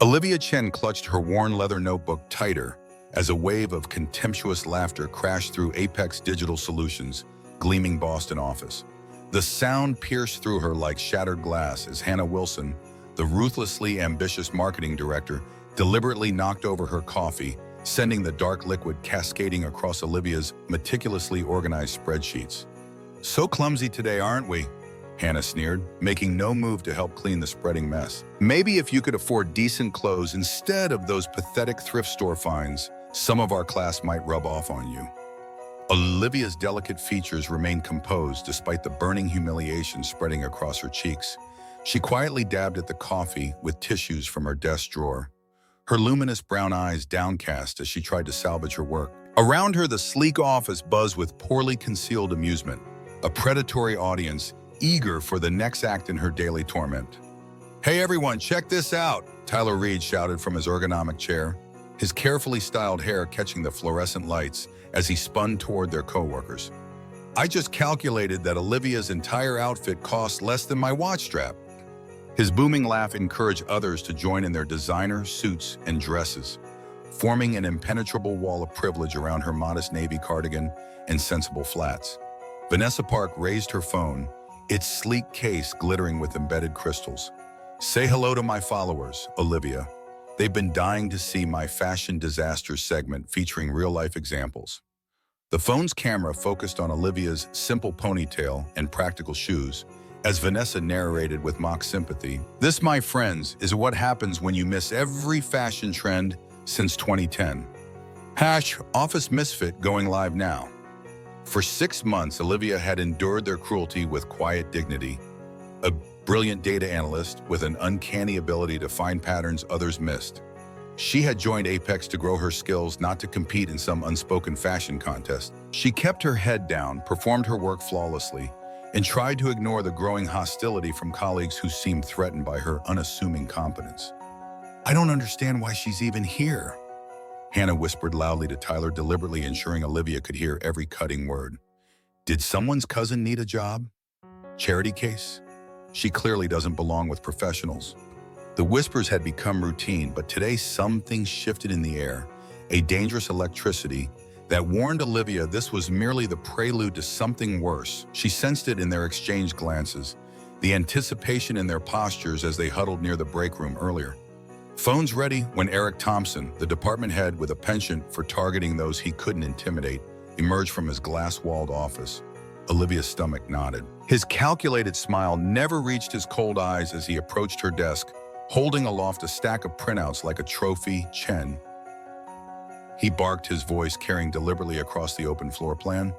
Olivia Chen clutched her worn leather notebook tighter as a wave of contemptuous laughter crashed through Apex Digital Solutions' gleaming Boston office. The sound pierced through her like shattered glass as Hannah Wilson, the ruthlessly ambitious marketing director, deliberately knocked over her coffee, sending the dark liquid cascading across Olivia's meticulously organized spreadsheets. "So clumsy today, aren't we?" Hannah sneered, making no move to help clean the spreading mess. "Maybe if you could afford decent clothes instead of those pathetic thrift store finds, some of our class might rub off on you." Olivia's delicate features remained composed despite the burning humiliation spreading across her cheeks. She quietly dabbed at the coffee with tissues from her desk drawer, her luminous brown eyes downcast as she tried to salvage her work. Around her, the sleek office buzzed with poorly concealed amusement, a predatory audience eager for the next act in her daily torment. "Hey everyone, check this out," Tyler Reed shouted from his ergonomic chair, his carefully styled hair catching the fluorescent lights as he spun toward their coworkers. "I just calculated that Olivia's entire outfit cost less than my watch strap." His booming laugh encouraged others to join in their designer suits and dresses, forming an impenetrable wall of privilege around her modest navy cardigan and sensible flats. Vanessa Park raised her phone, its sleek case glittering with embedded crystals. "Say hello to my followers, Olivia. They've been dying to see my fashion disasters segment featuring real-life examples." The phone's camera focused on Olivia's simple ponytail and practical shoes, as Vanessa narrated with mock sympathy. "This, my friends, is what happens when you miss every fashion trend since 2010. Office Misfit going live now." For 6 months, Olivia had endured their cruelty with quiet dignity. A brilliant data analyst with an uncanny ability to find patterns others missed. She had joined Apex to grow her skills, not to compete in some unspoken fashion contest. She kept her head down, performed her work flawlessly, and tried to ignore the growing hostility from colleagues who seemed threatened by her unassuming competence. "I don't understand why she's even here," Hannah whispered loudly to Tyler, deliberately ensuring Olivia could hear every cutting word. "Did someone's cousin need a job? Charity case? She clearly doesn't belong with professionals." The whispers had become routine, but today something shifted in the air, a dangerous electricity that warned Olivia this was merely the prelude to something worse. She sensed it in their exchanged glances, the anticipation in their postures as they huddled near the break room earlier. Phones ready when Eric Thompson, the department head with a penchant for targeting those he couldn't intimidate, emerged from his glass-walled office. Olivia's stomach nodded. His calculated smile never reached his cold eyes as he approached her desk, holding aloft a stack of printouts like a trophy. "Chen," he barked, his voice carrying deliberately across the open floor plan.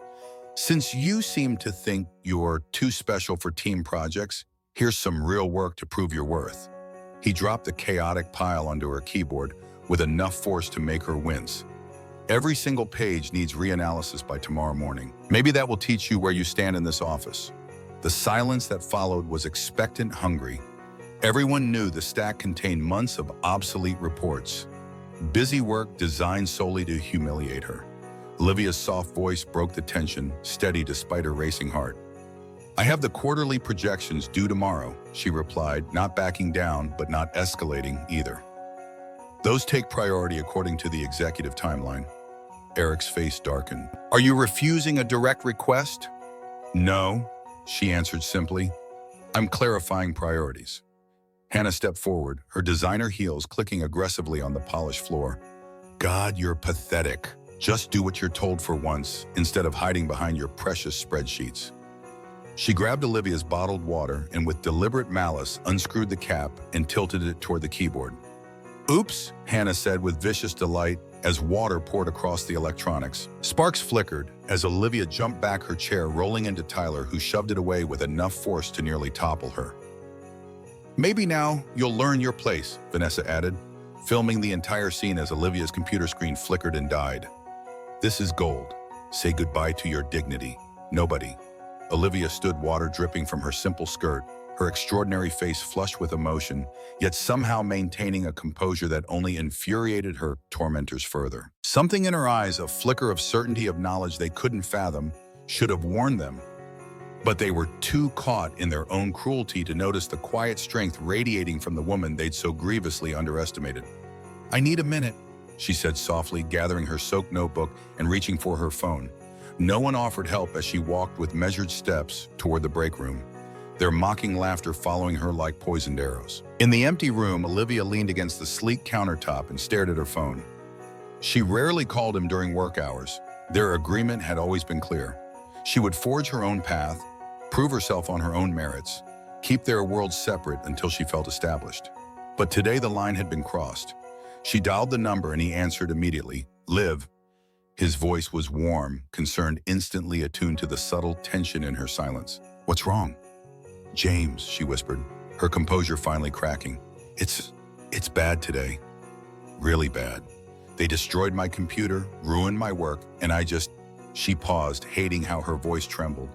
"Since you seem to think you're too special for team projects, here's some real work to prove your worth." He dropped the chaotic pile onto her keyboard with enough force to make her wince. "Every single page needs reanalysis by tomorrow morning. Maybe that will teach you where you stand in this office." The silence that followed was expectant, hungry. Everyone knew the stack contained months of obsolete reports. Busy work designed solely to humiliate her. Olivia's soft voice broke the tension, steady despite her racing heart. "I have the quarterly projections due tomorrow," she replied, not backing down, but not escalating either. "Those take priority according to the executive timeline." Eric's face darkened. "Are you refusing a direct request?" "No," she answered simply. "I'm clarifying priorities." Hannah stepped forward, her designer heels clicking aggressively on the polished floor. "God, you're pathetic. Just do what you're told for once, instead of hiding behind your precious spreadsheets." She grabbed Olivia's bottled water and with deliberate malice unscrewed the cap and tilted it toward the keyboard. "Oops," Hannah said with vicious delight as water poured across the electronics. Sparks flickered as Olivia jumped back her chair, rolling into Tyler, who shoved it away with enough force to nearly topple her. "Maybe now you'll learn your place," Vanessa added, filming the entire scene as Olivia's computer screen flickered and died. "This is gold. Say goodbye to your dignity. Nobody." Olivia stood, water dripping from her simple skirt, her extraordinary face flushed with emotion, yet somehow maintaining a composure that only infuriated her tormentors further. Something in her eyes, a flicker of certainty of knowledge they couldn't fathom, should have warned them. But they were too caught in their own cruelty to notice the quiet strength radiating from the woman they'd so grievously underestimated. "I need a minute," she said softly, gathering her soaked notebook and reaching for her phone. No one offered help as she walked with measured steps toward the break room, their mocking laughter following her like poisoned arrows. In the empty room, Olivia leaned against the sleek countertop and stared at her phone. She rarely called him during work hours. Their agreement had always been clear. She would forge her own path, prove herself on her own merits, keep their worlds separate until she felt established. But today the line had been crossed. She dialed the number and he answered immediately. "Liv." His voice was warm, concerned, instantly attuned to the subtle tension in her silence. "What's wrong?" "James," she whispered, her composure finally cracking. It's bad today. Really bad. They destroyed my computer, ruined my work, and She paused, hating how her voice trembled.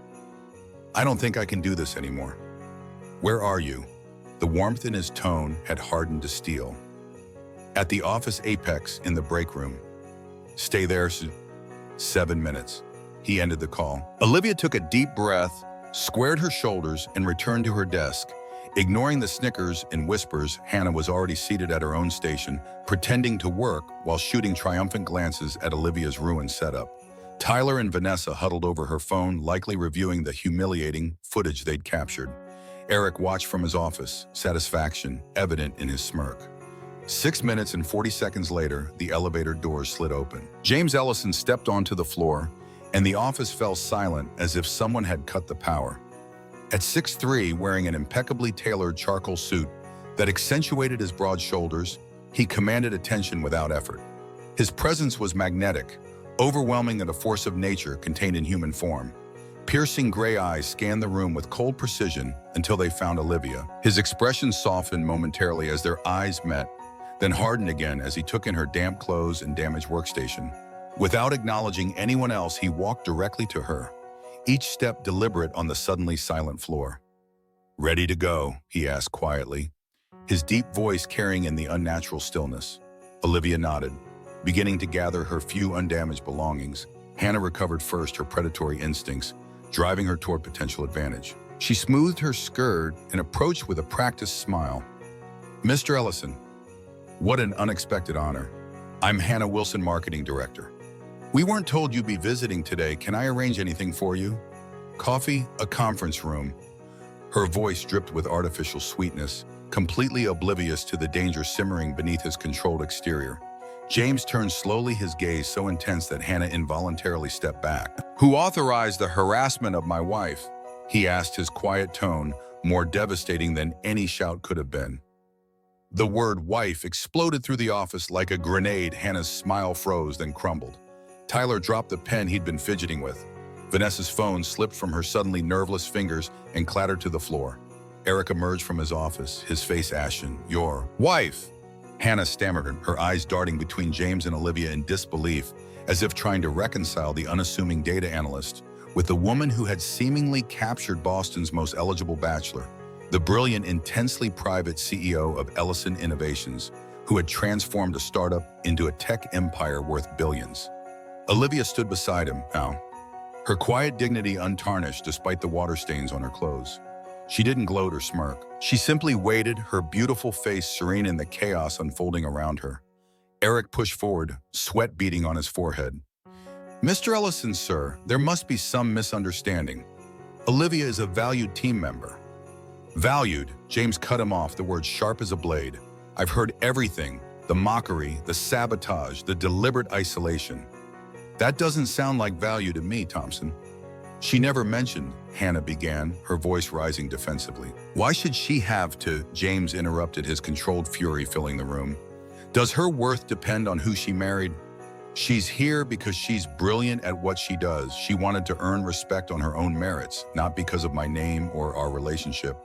"I don't think I can do this anymore." "Where are you?" The warmth in his tone had hardened to steel. "At the office apex in the break room." "Stay there 7 minutes." He ended the call. Olivia took a deep breath, squared her shoulders, and returned to her desk. Ignoring the snickers and whispers, Hannah was already seated at her own station, pretending to work while shooting triumphant glances at Olivia's ruined setup. Tyler and Vanessa huddled over her phone, likely reviewing the humiliating footage they'd captured. Eric watched from his office, satisfaction evident in his smirk. 6 minutes and 40 seconds later, the elevator doors slid open. James Ellison stepped onto the floor, and the office fell silent as if someone had cut the power. At 6'3", wearing an impeccably tailored charcoal suit that accentuated his broad shoulders, he commanded attention without effort. His presence was magnetic, overwhelming at a force of nature contained in human form. Piercing gray eyes scanned the room with cold precision until they found Olivia. His expression softened momentarily as their eyes met, then hardened again as he took in her damp clothes and damaged workstation. Without acknowledging anyone else, he walked directly to her, each step deliberate on the suddenly silent floor. "Ready to go?" he asked quietly, his deep voice carrying in the unnatural stillness. Olivia nodded, beginning to gather her few undamaged belongings. Hannah recovered first, her predatory instincts driving her toward potential advantage. She smoothed her skirt and approached with a practiced smile. "Mr. Ellison, what an unexpected honor. I'm Hannah Wilson, Marketing Director. We weren't told you'd be visiting today. Can I arrange anything for you? Coffee? A conference room?" Her voice dripped with artificial sweetness, completely oblivious to the danger simmering beneath his controlled exterior. James turned slowly, his gaze so intense that Hannah involuntarily stepped back. "Who authorized the harassment of my wife?" he asked, his quiet tone more devastating than any shout could have been. The word "wife" exploded through the office like a grenade. Hannah's smile froze, then crumbled. Tyler dropped the pen he'd been fidgeting with. Vanessa's phone slipped from her suddenly nerveless fingers and clattered to the floor. Eric emerged from his office, his face ashen. "Your wife?" Hannah stammered, her eyes darting between James and Olivia in disbelief, as if trying to reconcile the unassuming data analyst with the woman who had seemingly captured Boston's most eligible bachelor, the brilliant, intensely private CEO of Ellison Innovations, who had transformed a startup into a tech empire worth billions. Olivia stood beside him now, her quiet dignity untarnished despite the water stains on her clothes. She didn't gloat or smirk. She simply waited, her beautiful face serene in the chaos unfolding around her. Eric pushed forward, sweat beading on his forehead. "Mr. Ellison, sir, there must be some misunderstanding. Olivia is a valued team member." "Valued?" James cut him off, the words sharp as a blade. "I've heard everything, the mockery, the sabotage, the deliberate isolation. That doesn't sound like value to me, Thompson." "She never mentioned," Hannah began, her voice rising defensively. "Why should she have to?" James interrupted, his controlled fury filling the room. "Does her worth depend on who she married? She's here because she's brilliant at what she does. She wanted to earn respect on her own merits, not because of my name or our relationship."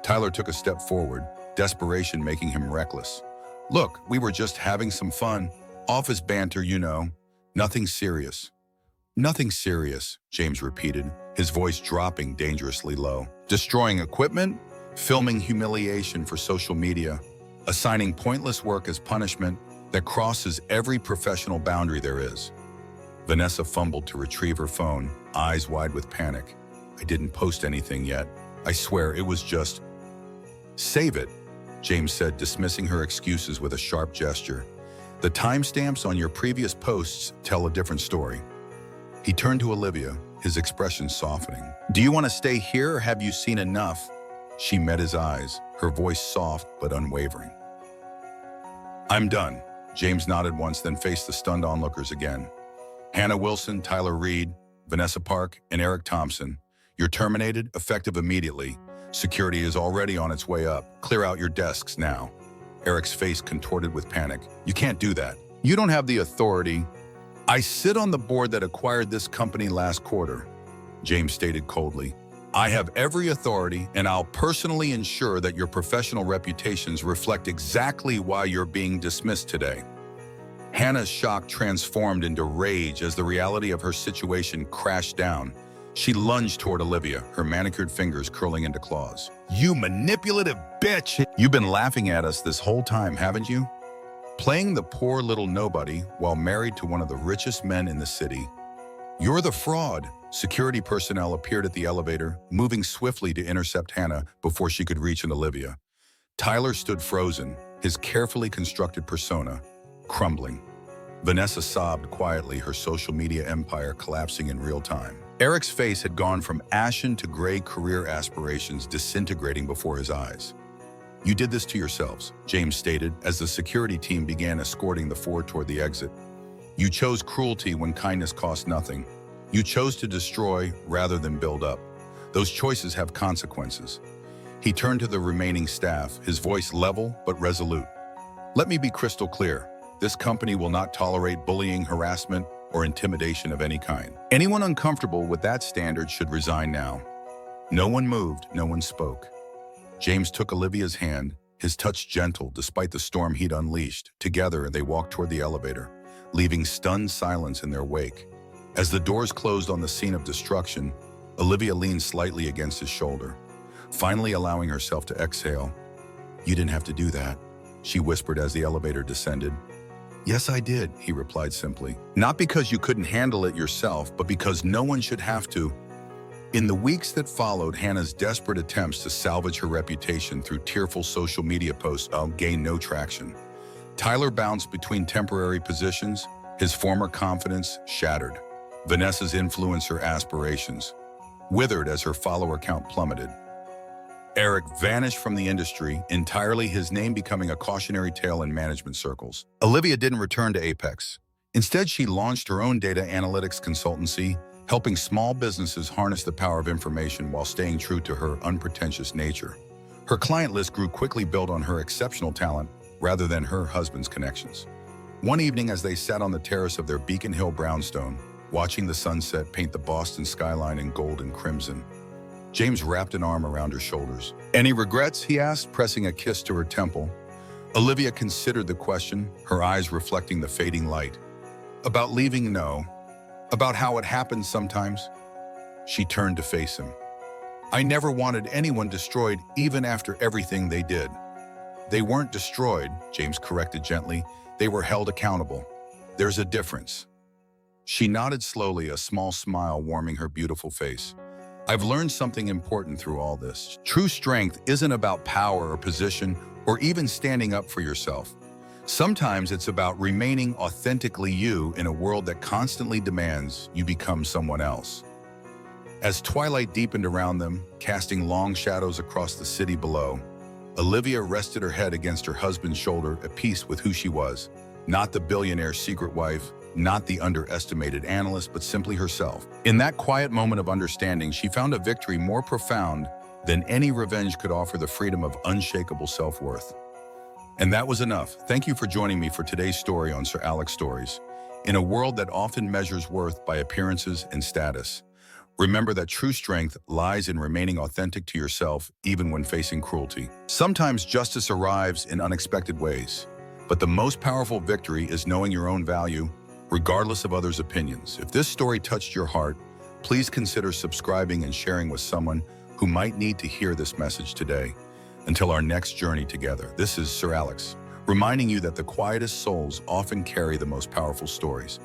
Tyler took a step forward, desperation making him reckless. "Look, we were just having some fun. Office banter, you know. Nothing serious." "Nothing serious," James repeated, his voice dropping dangerously low. "Destroying equipment, filming humiliation for social media, assigning pointless work as punishment that crosses every professional boundary there is." Vanessa fumbled to retrieve her phone, eyes wide with panic. I didn't post anything yet. I swear it was just... Save it, James said, dismissing her excuses with a sharp gesture. The timestamps on your previous posts tell a different story. He turned to Olivia, his expression softening. Do you want to stay here or have you seen enough? She met his eyes, her voice soft but unwavering. I'm done. James nodded once, then faced the stunned onlookers again. Hannah Wilson, Tyler Reed, Vanessa Park, and Eric Thompson. You're terminated, effective immediately. Security is already on its way up. Clear out your desks now. Eric's face contorted with panic. You can't do that. You don't have the authority. I sit on the board that acquired this company last quarter, James stated coldly. I have every authority, and I'll personally ensure that your professional reputations reflect exactly why you're being dismissed today. Hannah's shock transformed into rage as the reality of her situation crashed down. She lunged toward Olivia, her manicured fingers curling into claws. You manipulative bitch! You've been laughing at us this whole time, haven't you? Playing the poor little nobody while married to one of the richest men in the city. You're the fraud. Security personnel appeared at the elevator, moving swiftly to intercept Hannah before she could reach Olivia. Tyler stood frozen, his carefully constructed persona crumbling. Vanessa sobbed quietly, her social media empire collapsing in real time. Eric's face had gone from ashen to gray, career aspirations disintegrating before his eyes. You did this to yourselves, James stated as the security team began escorting the four toward the exit. You chose cruelty when kindness cost nothing. You chose to destroy rather than build up. Those choices have consequences. He turned to the remaining staff, his voice level but resolute. Let me be crystal clear. This company will not tolerate bullying, harassment, or intimidation of any kind. Anyone uncomfortable with that standard should resign now. No one moved, no one spoke. James took Olivia's hand, his touch gentle despite the storm he'd unleashed. Together, they walked toward the elevator, leaving stunned silence in their wake. As the doors closed on the scene of destruction, Olivia leaned slightly against his shoulder, finally allowing herself to exhale. You didn't have to do that, she whispered as the elevator descended. Yes, I did, he replied simply. Not because you couldn't handle it yourself, but because no one should have to. In the weeks that followed, Hannah's desperate attempts to salvage her reputation through tearful social media posts gained no traction. Tyler bounced between temporary positions, his former confidence shattered. Vanessa's influencer aspirations withered as her follower count plummeted. Eric vanished from the industry entirely, his name becoming a cautionary tale in management circles. Olivia didn't return to Apex. Instead, she launched her own data analytics consultancy, helping small businesses harness the power of information while staying true to her unpretentious nature. Her client list grew quickly, built on her exceptional talent rather than her husband's connections. One evening, as they sat on the terrace of their Beacon Hill brownstone, watching the sunset paint the Boston skyline in gold and crimson, James wrapped an arm around her shoulders. Any regrets, he asked, pressing a kiss to her temple. Olivia considered the question, her eyes reflecting the fading light. About leaving, no. About how it happens sometimes. She turned to face him. I never wanted anyone destroyed, even after everything they did. They weren't destroyed, James corrected gently. They were held accountable. There's a difference. She nodded slowly, a small smile warming her beautiful face. I've learned something important through all this. True strength isn't about power or position or even standing up for yourself. Sometimes it's about remaining authentically you in a world that constantly demands you become someone else. As twilight deepened around them, casting long shadows across the city below, Olivia rested her head against her husband's shoulder, at peace with who she was. Not the billionaire's secret wife, not the underestimated analyst, but simply herself. In that quiet moment of understanding, she found a victory more profound than any revenge could offer: the freedom of unshakable self-worth. And that was enough. Thank you for joining me for today's story on Sir Alex Stories. In a world that often measures worth by appearances and status, remember that true strength lies in remaining authentic to yourself, even when facing cruelty. Sometimes justice arrives in unexpected ways, but the most powerful victory is knowing your own value, regardless of others' opinions. If this story touched your heart, please consider subscribing and sharing with someone who might need to hear this message today. Until our next journey together, this is Sir Alex, reminding you that the quietest souls often carry the most powerful stories.